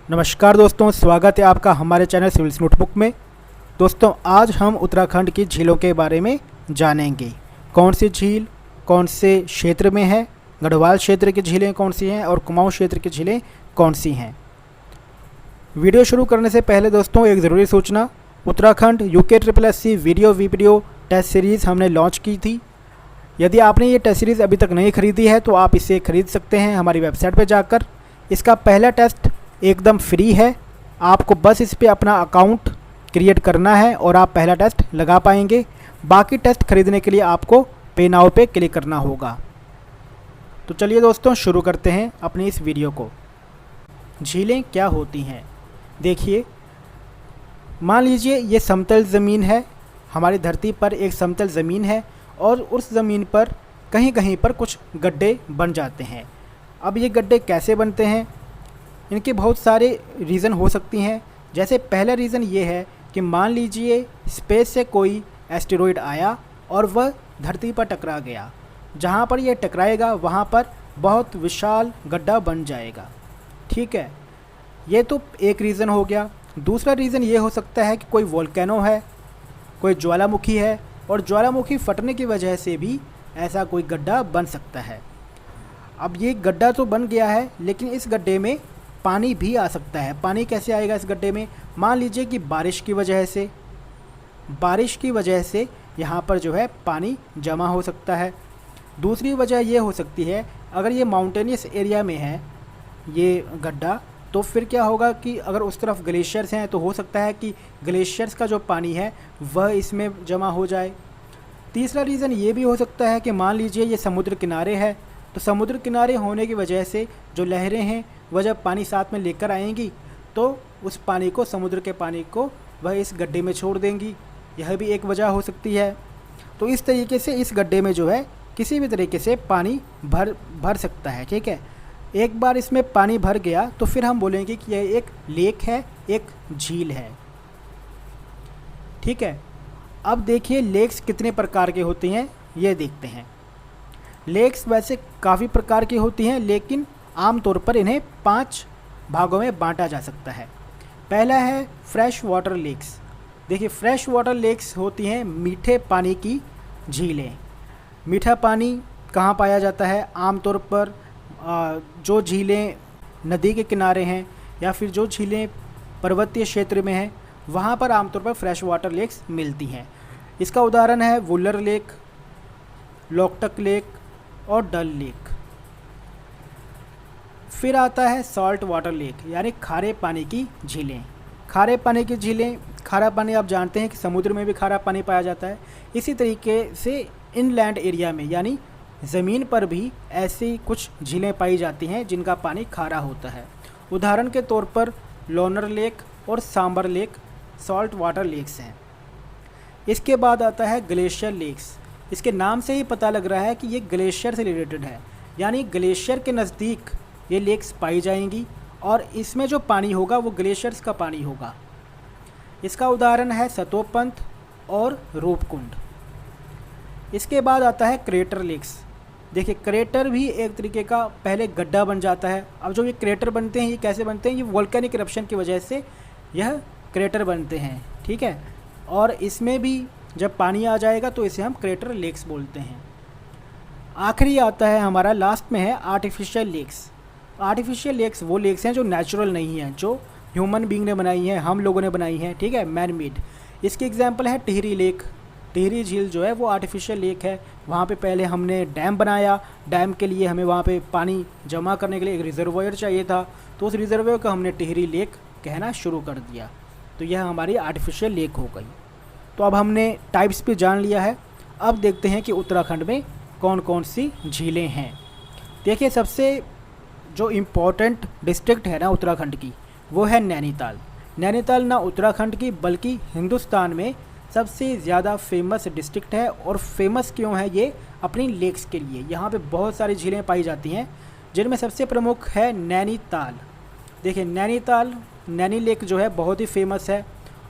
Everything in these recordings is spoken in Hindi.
नमस्कार दोस्तों, स्वागत है आपका हमारे चैनल सिविल्स नोटबुक में। दोस्तों, आज हम उत्तराखंड की झीलों के बारे में जानेंगे। कौन सी झील कौन से क्षेत्र में है, गढ़वाल क्षेत्र की झीलें कौन सी हैं और कुमाऊं क्षेत्र की झीलें कौन सी हैं। वीडियो शुरू करने से पहले दोस्तों एक ज़रूरी सूचना, Uttarakhand UKSSC video test series हमने लॉन्च की थी। यदि आपने ये टेस्ट सीरीज़ अभी तक नहीं खरीदी है तो आप इसे खरीद सकते हैं हमारी वेबसाइट पर जाकर। इसका पहला टेस्ट एकदम फ्री है, आपको बस इस पे अपना अकाउंट क्रिएट करना है और आप पहला टेस्ट लगा पाएंगे। बाकी टेस्ट खरीदने के लिए आपको पे नाउ पे क्लिक करना होगा। तो चलिए दोस्तों शुरू करते हैं अपनी इस वीडियो को। झीलें क्या होती हैं? देखिए, मान लीजिए ये समतल ज़मीन है, हमारी धरती पर एक समतल ज़मीन है और उस ज़मीन पर कहीं कहीं पर कुछ गड्ढे बन जाते हैं। अब ये गड्ढे कैसे बनते हैं? इनके बहुत सारे रीज़न हो सकती हैं। जैसे पहला रीज़न ये है कि मान लीजिए स्पेस से कोई एस्टेरॉयड आया और वह धरती पर टकरा गया। जहाँ पर यह टकराएगा वहाँ पर बहुत विशाल गड्ढा बन जाएगा। ठीक है, ये तो एक रीज़न हो गया। दूसरा रीज़न ये हो सकता है कि कोई वोल्केनो है, कोई ज्वालामुखी है और ज्वालामुखी फटने की वजह से भी ऐसा कोई गड्ढा बन सकता है। अब ये गड्ढा तो बन गया है, लेकिन इस गड्ढे में पानी भी आ सकता है। पानी कैसे आएगा इस गड्ढे में? मान लीजिए कि बारिश की वजह से यहाँ पर जो है पानी जमा हो सकता है। दूसरी वजह ये हो सकती है, अगर ये माउंटेनियस एरिया में है ये गड्ढा, तो फिर क्या होगा कि अगर उस तरफ ग्लेशियर्स हैं तो हो सकता है कि ग्लेशियर्स का जो पानी है वह इसमें जमा हो जाए। तीसरा रीज़न ये भी हो सकता है कि मान लीजिए ये समुद्र किनारे है, तो समुद्र किनारे होने की वजह से जो लहरें हैं वह जब पानी साथ में लेकर आएंगी तो उस पानी को, समुद्र के पानी को वह इस गड्ढे में छोड़ देंगी। यह भी एक वजह हो सकती है। तो इस तरीके से इस गड्ढे में जो है किसी भी तरीके से पानी भर सकता है। ठीक है, एक बार इसमें पानी भर गया तो फिर हम बोलेंगे कि यह एक लेक है, एक झील है। ठीक है, अब देखिए लेक्स कितने प्रकार के होते हैं ये देखते हैं। लेक्स वैसे काफ़ी प्रकार की होती हैं, लेकिन आमतौर पर इन्हें 5 भागों में बांटा जा सकता है। पहला है फ्रेश वाटर लेक्स। देखिए, फ्रेश वाटर लेक्स होती हैं मीठे पानी की झीलें। मीठा पानी कहाँ पाया जाता है? आमतौर पर जो झीलें नदी के किनारे हैं या फिर जो झीलें पर्वतीय क्षेत्र में हैं वहाँ पर आमतौर पर फ्रेश वाटर लेक्स मिलती हैं। इसका उदाहरण है वुलर लेक, लोकटक लेक और डल लेक। फिर आता है सॉल्ट वाटर लेक, यानी खारे पानी की झीलें। खारे पानी की झीलें, खारा पानी आप जानते हैं कि समुद्र में भी खारा पानी पाया जाता है। इसी तरीके से इनलैंड एरिया में यानी ज़मीन पर भी ऐसी कुछ झीलें पाई जाती हैं जिनका पानी खारा होता है। उदाहरण के तौर पर लोनर लेक और Sambhar lake salt water lakes हैं। इसके बाद आता है ग्लेशियर लेक्स। इसके नाम से ही पता लग रहा है कि ये ग्लेशियर से रिलेटेड है, यानी ग्लेशियर के नज़दीक ये लेक्स पाई जाएंगी और इसमें जो पानी होगा वो ग्लेशियर्स का पानी होगा। इसका उदाहरण है सतोपंथ और रूपकुंड। इसके बाद आता है क्रेटर लेक्स। देखिए, क्रेटर भी एक तरीके का पहले गड्ढा बन जाता है। अब जो ये क्रेटर बनते हैं ये कैसे बनते हैं? ये वोल्केनिक इरप्शन की वजह से यह क्रेटर बनते हैं। ठीक है, और इसमें भी जब पानी आ जाएगा तो इसे हम क्रेटर लेक्स बोलते हैं। आखिरी आता है हमारा, लास्ट में है आर्टिफिशियल लेक्स। आर्टिफिशियल लेक्स वो लेक्स हैं जो नेचुरल नहीं हैं, जो ह्यूमन बीइंग ने बनाई हैं, हम लोगों ने बनाई हैं। ठीक है, मैन मेड। इसकी एग्जांपल है टिहरी लेक। टिहरी झील जो है वो आर्टिफिशियल लेक है। वहाँ पे पहले हमने डैम बनाया, डैम के लिए हमें वहाँ पे पानी जमा करने के लिए एक रिजर्वोयर चाहिए था, तो उस रिजर्वोयर को हमने टिहरी लेक कहना शुरू कर दिया। तो यह हमारी आर्टिफिशियल लेक हो गई। तो अब हमने टाइप्स भी जान लिया है। अब देखते हैं कि उत्तराखंड में कौन कौन सी झीलें हैं। देखिए, सबसे जो इम्पोर्टेंट डिस्ट्रिक्ट है ना उत्तराखंड की, वो है नैनीताल। नैनीताल ना उत्तराखंड की बल्कि हिंदुस्तान में सबसे ज़्यादा फेमस डिस्ट्रिक्ट है। और फेमस क्यों है ये? अपनी लेक्स के लिए। यहाँ पे बहुत सारी झीलें पाई जाती हैं, जिनमें सबसे प्रमुख है नैनीताल। देखिए, नैनीताल नैनी लेक जो है बहुत ही फेमस है,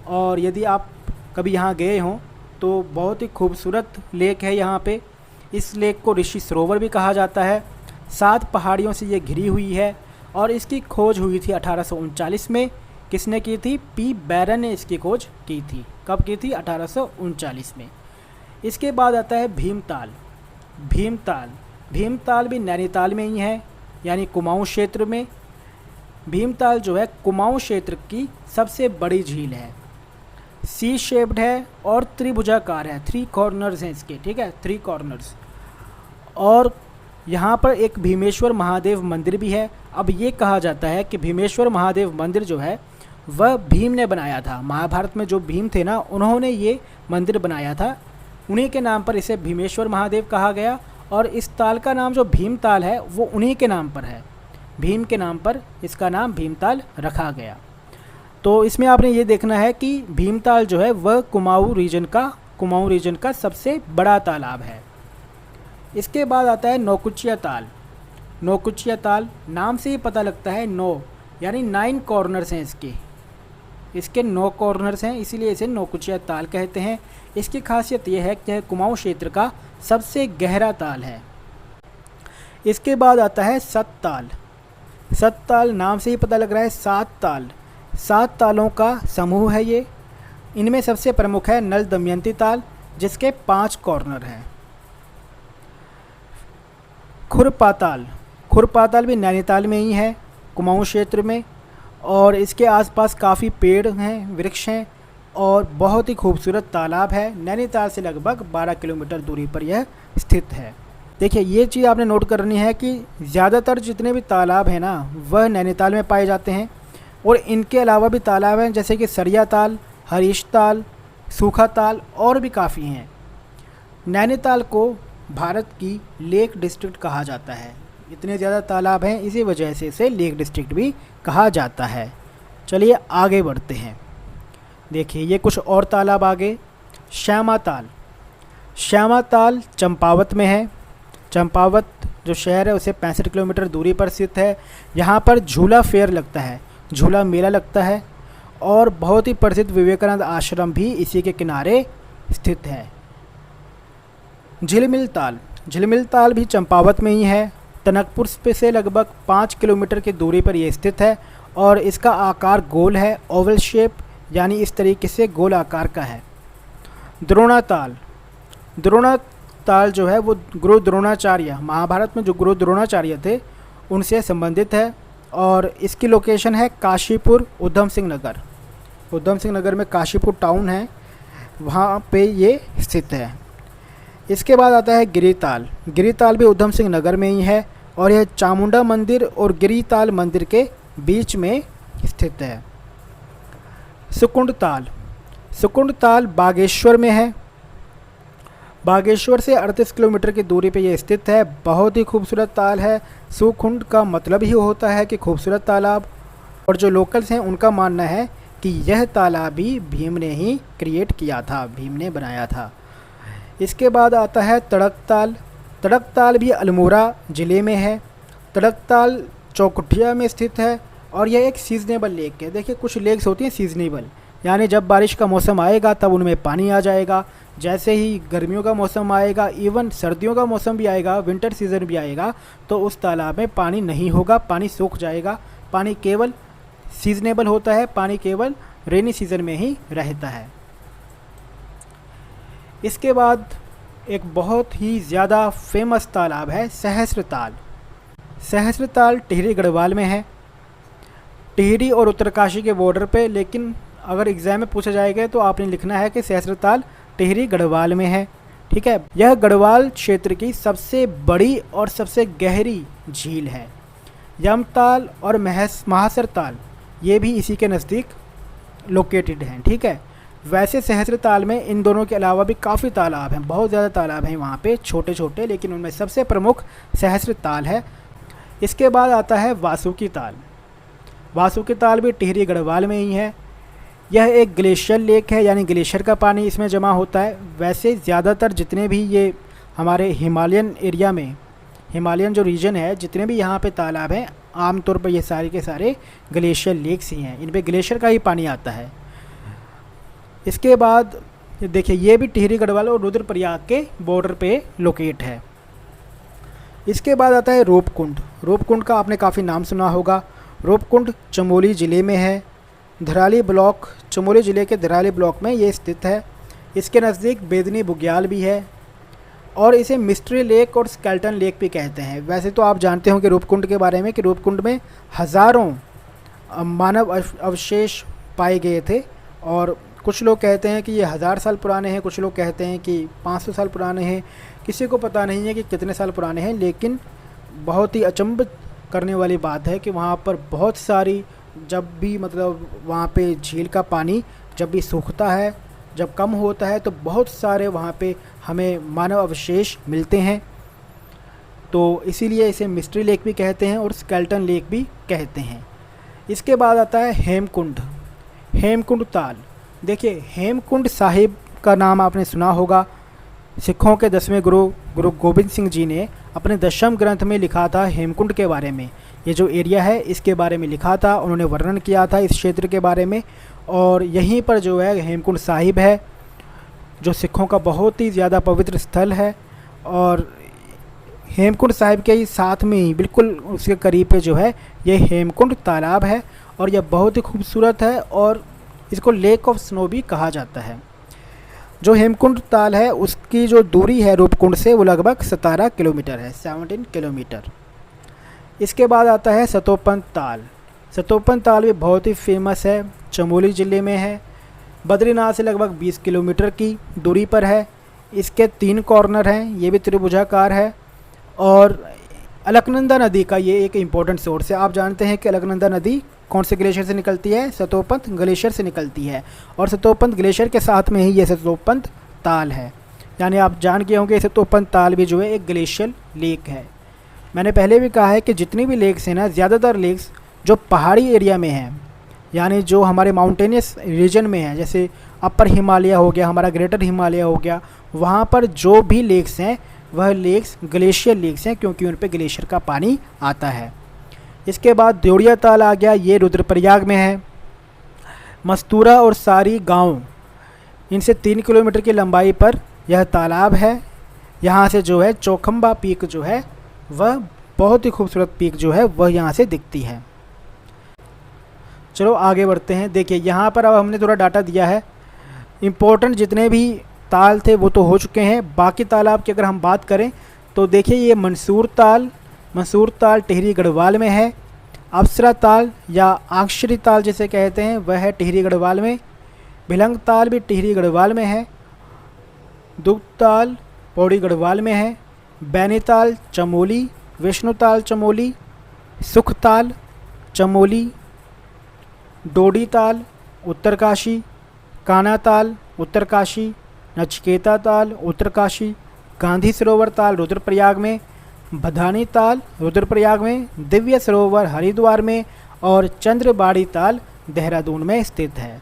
और यदि आप कभी यहाँ गए हों तो बहुत ही खूबसूरत लेक है यहाँ पे। इस लेक को ऋषि सरोवर भी कहा जाता है। 7 पहाड़ियों से ये घिरी हुई है और इसकी खोज हुई थी 1839 में। किसने की थी? पी बैरन ने इसकी खोज की थी। कब की थी? 1839 में। इसके बाद आता है भीमताल। भीमताल भीमताल भी नैनीताल में ही है, यानी कुमाऊं क्षेत्र में। भीमताल जो है कुमाऊं क्षेत्र की सबसे बड़ी झील है। सी शेप्ड है और त्रिभुजाकार है, 3 कॉर्नर्स हैं इसके, ठीक है, 3 कॉर्नर्स। और यहाँ पर एक भीमेश्वर महादेव मंदिर भी है। अब ये कहा जाता है कि भीमेश्वर महादेव मंदिर जो है वह भीम ने बनाया था। महाभारत में जो भीम थे ना, उन्होंने ये मंदिर बनाया था, उन्हीं के नाम पर इसे भीमेश्वर महादेव कहा गया। और इस ताल का नाम जो भीमताल है वो उन्हीं के नाम पर है, भीम के नाम पर इसका नाम भीमताल रखा गया। तो इसमें आपने ये देखना है कि भीमताल जो है वह कुमाऊं रीजन का सबसे बड़ा तालाब है। इसके बाद आता है नौकुचिया ताल। नौकुचिया ताल नाम से ही पता लगता है, 9 यानी 9 कॉर्नर्स हैं इसके 9 कॉर्नर्स हैं, इसीलिए इसे नौकुचिया ताल कहते हैं। इसकी खासियत यह है कि यह कुमाऊं क्षेत्र का सबसे गहरा ताल है। इसके बाद आता है सतताल। सतताल नाम से ही पता लग रहा है 7 ताल, 7 तालों का समूह है ये। इनमें सबसे प्रमुख है नल दमयंती ताल, जिसके 5 कॉर्नर हैं। खुरपाताल। खुरपाताल भी नैनीताल में ही है, कुमाऊं क्षेत्र में, और इसके आसपास काफ़ी पेड़ हैं, वृक्ष हैं और बहुत ही खूबसूरत तालाब है। नैनीताल से लगभग 12 किलोमीटर दूरी पर यह स्थित है। देखिए, ये चीज़ आपने नोट करनी है कि ज़्यादातर जितने भी तालाब हैं ना वह नैनीताल में पाए जाते हैं, और इनके अलावा भी तालाब हैं जैसे कि सरिया ताल, हरीश ताल, सूखा ताल और भी काफ़ी हैं। नैनीताल को भारत की लेक डिस्ट्रिक्ट कहा जाता है। इतने ज़्यादा तालाब हैं, इसी वजह से इसे लेक डिस्ट्रिक्ट भी कहा जाता है। चलिए आगे बढ़ते हैं। देखिए, ये कुछ और तालाब आगे। श्यामा ताल। श्यामा ताल चंपावत में है। चंपावत जो शहर है उसे 65 किलोमीटर दूरी पर स्थित है। यहाँ पर झूला फेयर लगता है, झूला मेला लगता है, और बहुत ही प्रसिद्ध विवेकानंद आश्रम भी इसी के किनारे स्थित है। झिलमिल ताल। झिलमिल ताल भी चंपावत में ही है। टनकपुर से लगभग 5 किलोमीटर की दूरी पर यह स्थित है, और इसका आकार गोल है, ओवल शेप, यानी इस तरीके से गोल आकार का है। द्रोणा ताल। द्रोणा ताल जो है वो गुरु द्रोणाचार्य, महाभारत में जो गुरु द्रोणाचार्य थे उनसे संबंधित है, और इसकी लोकेशन है काशीपुर, उधम सिंह नगर। उधम सिंह नगर में काशीपुर टाउन है, वहाँ पे ये स्थित है। इसके बाद आता है गिरिताल। गिरिताल भी उधम सिंह नगर में ही है, और यह चामुंडा मंदिर और गिरिताल मंदिर के बीच में स्थित है। सुकुंड ताल। सुकुंड ताल बागेश्वर में है। बागेश्वर से 38 किलोमीटर की दूरी पे यह स्थित है। बहुत ही खूबसूरत ताल है। सुकुंड का मतलब ही होता है कि खूबसूरत तालाब, और जो लोकल्स हैं उनका मानना है कि यह तालाब भी भीम ने ही क्रिएट किया था, भीम ने बनाया था। इसके बाद आता है तड़कताल। तड़कताल भी अल्मोड़ा ज़िले में है। तड़कताल चौकुटिया में स्थित है, और यह एक सीजनेबल लेक है। देखिए, कुछ लेक्स होती हैं सीजनेबल, यानी जब बारिश का मौसम आएगा तब उनमें पानी आ जाएगा। जैसे ही गर्मियों का मौसम आएगा, इवन सर्दियों का मौसम भी आएगा, विंटर सीज़न भी आएगा, तो उस तालाब में पानी नहीं होगा, पानी सूख जाएगा। पानी केवल सीजनेबल होता है, पानी केवल रेनी सीज़न में ही रहता है। इसके बाद एक बहुत ही ज़्यादा फेमस तालाब है सहस्त्रताल। सहस्त्रताल टिहरी गढ़वाल में है, टिहरी और उत्तरकाशी के बॉर्डर पे। लेकिन अगर एग्ज़ाम में पूछा जाएगा तो आपने लिखना है कि सहस्त्रताल टिहरी गढ़वाल में है, ठीक है। यह गढ़वाल क्षेत्र की सबसे बड़ी और सबसे गहरी झील है। यमताल और महासर ताल ये भी इसी के नज़दीक लोकेटेड हैं, ठीक है। वैसे सहस्त्रताल में इन दोनों के अलावा भी काफ़ी तालाब हैं, बहुत ज़्यादा तालाब हैं वहाँ पे, छोटे छोटे, लेकिन उनमें सबसे प्रमुख सहस्त्रताल है। इसके बाद आता है वासुकी ताल। वासुकी ताल भी टिहरी गढ़वाल में ही है। यह एक ग्लेशियर लेक है, यानी ग्लेशियर का पानी इसमें जमा होता है। वैसे ज़्यादातर जितने भी ये हमारे हिमालयन एरिया में, हिमालयन जो रीजन है, जितने भी यहाँ पे तालाब हैं, आमतौर पर ये सारे के सारे ग्लेशियर लेक्स ही हैं, इन पर ग्लेशियर का ही पानी आता है। इसके बाद देखिए, ये भी टिहरी गढ़वाल और रुद्रप्रयाग के बॉर्डर पे लोकेट है। इसके बाद आता है रूपकुंड। रूपकुंड का आपने काफ़ी नाम सुना होगा। रूपकुंड चमोली ज़िले में है। धराली ब्लॉक, चमोली ज़िले के धराली ब्लॉक में ये स्थित है। इसके नज़दीक बेदनी बुग्याल भी है और इसे मिस्ट्री लेक और स्केल्टन लेक भी कहते हैं। वैसे तो आप जानते हो कि रूपकुंड के बारे में कि रूपकुंड में हज़ारों मानव अवशेष पाए गए थे और कुछ लोग कहते हैं कि ये 1000 साल पुराने हैं, कुछ लोग कहते हैं कि 500 साल पुराने हैं, किसी को पता नहीं है कि कितने साल पुराने हैं। लेकिन बहुत ही अचंभित करने वाली बात है कि वहाँ पर बहुत सारी, जब भी मतलब वहाँ पे झील का पानी जब भी सूखता है, जब कम होता है, तो बहुत सारे वहाँ पे हमें मानव अवशेष मिलते हैं। तो इसीलिए इसे मिस्ट्री लेक भी कहते हैं और स्केल्टन लेक भी कहते हैं। इसके बाद आता है हेमकुंड। हेमकुंड ताल। देखिए, हेमकुंड साहिब का नाम आपने सुना होगा। सिखों के 10वें गुरु गोबिंद सिंह जी ने अपने 10वें ग्रंथ में लिखा था हेमकुंड के बारे में। ये जो एरिया है इसके बारे में लिखा था, उन्होंने वर्णन किया था इस क्षेत्र के बारे में। और यहीं पर जो है हेमकुंड साहिब है, जो सिखों का बहुत ही ज़्यादा पवित्र स्थल है। और हेमकुंड साहिब के ही साथ में ही बिल्कुल उसके करीब पे जो है ये हेमकुंड तालाब है और यह बहुत ही खूबसूरत है और इसको लेक ऑफ स्नो भी कहा जाता है। जो हेमकुंड ताल है उसकी जो दूरी है रूपकुंड से वो लगभग 17 किलोमीटर है, 17 किलोमीटर। इसके बाद आता है सतोपंत ताल। सतोपंत ताल भी बहुत ही फेमस है, चमोली ज़िले में है। बद्रीनाथ से लगभग 20 किलोमीटर की दूरी पर है। इसके 3 कॉर्नर हैं, ये भी त्रिभुजाकार है। और अलकनंदा नदी का ये एक इम्पोर्टेंट सोर्स है। आप जानते हैं कि अलकनंदा नदी कौन से ग्लेशियर से निकलती है? सतोपंत ग्लेशियर से निकलती है। और सतोपंत ग्लेशियर के साथ में ही ये सतोपंत ताल है। यानी आप जान गए होंगे सतोपंत ताल भी जो है एक ग्लेशियल लेक है। मैंने पहले भी कहा है कि जितनी भी लेक्स हैं ना, ज़्यादातर लेक्स जो पहाड़ी एरिया में हैं, यानी जो हमारे माउंटेनियस रीजन में है, जैसे अपर हिमालय हो गया, हमारा ग्रेटर हिमालय हो गया, वहाँ पर जो भी लेक्स हैं वह लेक्स ग्लेशियर लेक्स हैं, क्योंकि उन पे ग्लेशियर का पानी आता है। इसके बाद देवड़िया ताल आ गया, ये रुद्रप्रयाग में है। मस्तूरा और सारी गांव, इनसे 3 किलोमीटर की लंबाई पर यह तालाब है। यहाँ से जो है चौखंबा पीक जो है वह बहुत ही खूबसूरत पीक जो है वह यहाँ से दिखती है। चलो आगे बढ़ते हैं। देखिए, यहाँ पर अब हमने थोड़ा डाटा दिया है। इम्पोर्टेंट जितने भी ताल थे वो तो हो चुके हैं। बाकी तालाब की अगर हम बात करें तो देखिए, ये मंसूर ताल टिहरी गढ़वाल में है। अप्सरा ताल या आक्षरी ताल जिसे कहते हैं वह है टिहरी गढ़वाल में। भिलंग ताल भी टिहरी गढ़वाल में है। दुग ताल पौड़ी गढ़वाल में है। बैनीताल चमोली, विष्णुताल चमोली, सुखताल चमोली, डोडी ताल उत्तरकाशी, कानाताल उत्तरकाशी, नचकेता ताल उत्तरकाशी, गांधी सरोवर ताल रुद्रप्रयाग में, भदानी ताल रुद्रप्रयाग में, दिव्य सरोवर हरिद्वार में और चंद्रबाड़ी ताल देहरादून में स्थित है।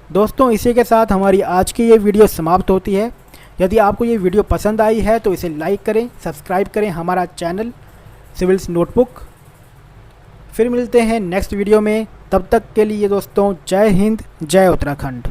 दोस्तों, इसी के साथ हमारी आज की ये वीडियो समाप्त होती है। यदि आपको ये वीडियो पसंद आई है तो इसे लाइक करें, सब्सक्राइब करें हमारा चैनल सिविल्स नोटबुक। फिर मिलते हैं नेक्स्ट वीडियो में। तब तक के लिए दोस्तों, जय हिंद, जय उत्तराखंड।